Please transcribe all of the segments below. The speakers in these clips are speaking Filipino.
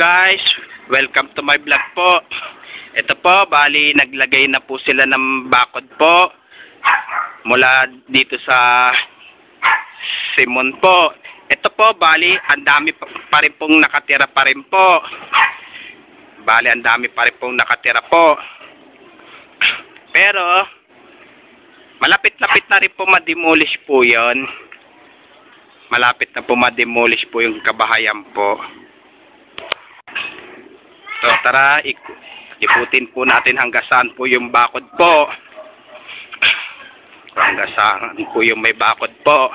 guys, welcome to my vlog po. Ito po, bali naglagay na po sila ng bakod po mula dito sa Simon po. Ito po, bali ang dami pa rin pong nakatira pa rin po. Bali ang dami pa rin pong nakatira po. Pero malapit-lapit na rin po ma-demolish po 'yon. Malapit na po ma-demolish po yung kabahayan po. So tara, ikutin po natin hanggang saan po yung bakod po. Hanggang saan po yung may bakod po.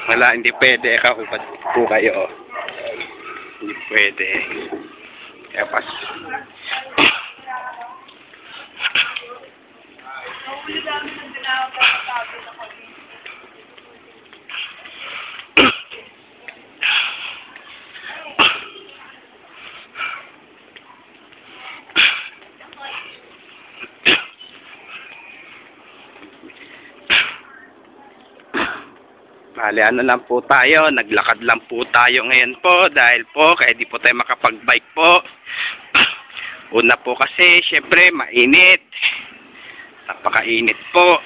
Wala, hindi pwede. Kakupad po kayo. Hindi pwede. Kaya pas. Bale, ano lang po tayo, naglakad lang po tayo ngayon po dahil po kaya di po tayo makapag-bike po. Una po kasi, syempre, mainit. Napakainit po.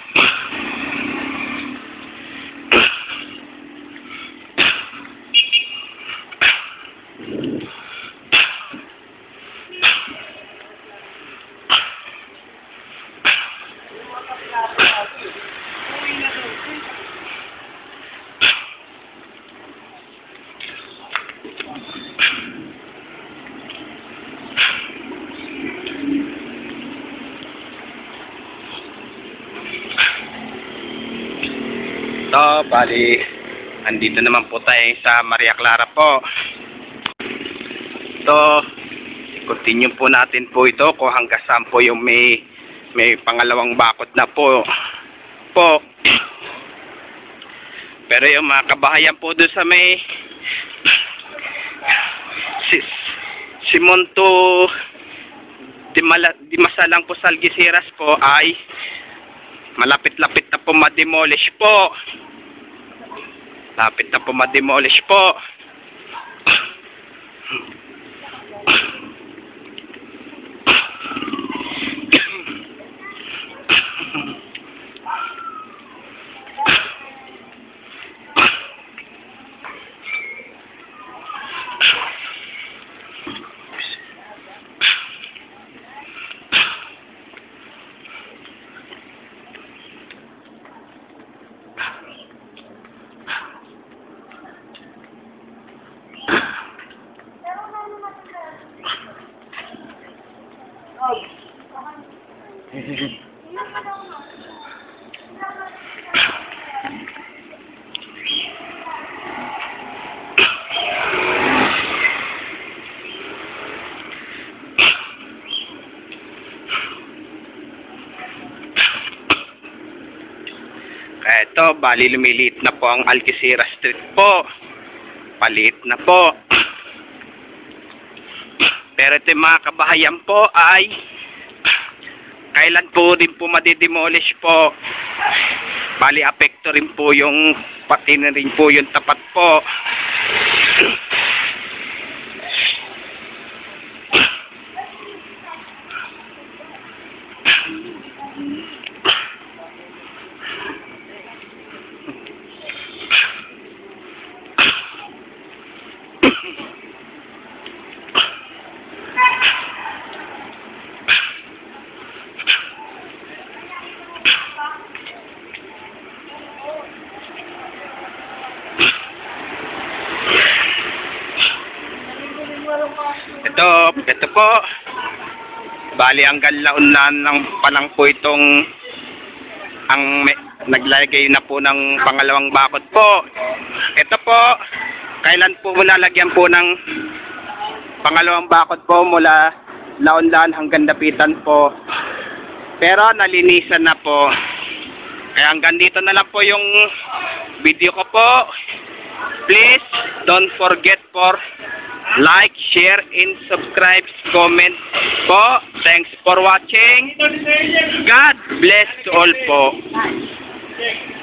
So, bali, andito naman po tayo sa Maria Clara po. So, continue po natin po ito kung hanggang saan po yung may pangalawang bakod na po. Pero yung mga kabahayan po doon sa may Simon to Dimasalang po sa Algeciras po ay malapit-lapit na po ma-demolish po. Lapit na po ma-demolish po. Ito, bali lumiliit na po ang Algeciras Street po. Paliit na po. Pero ito mga kabahayan po ay kailan po rin po madidemolish po. Bali apekto rin po yung pati na rin po yung tapat po. Ito po, bali ang galaunan ng palang po itong naglagay na po ng pangalawang bakod po. Ito po, kailan po lalagyan po ng pangalawang bakod po mula Laon-Lan hanggang Dapitan po. Pero nalinisan na po. Kaya hanggang dito na lang po yung video ko po. Please don't forget for like, share, and subscribe, comment po. Thanks for watching. God bless all po.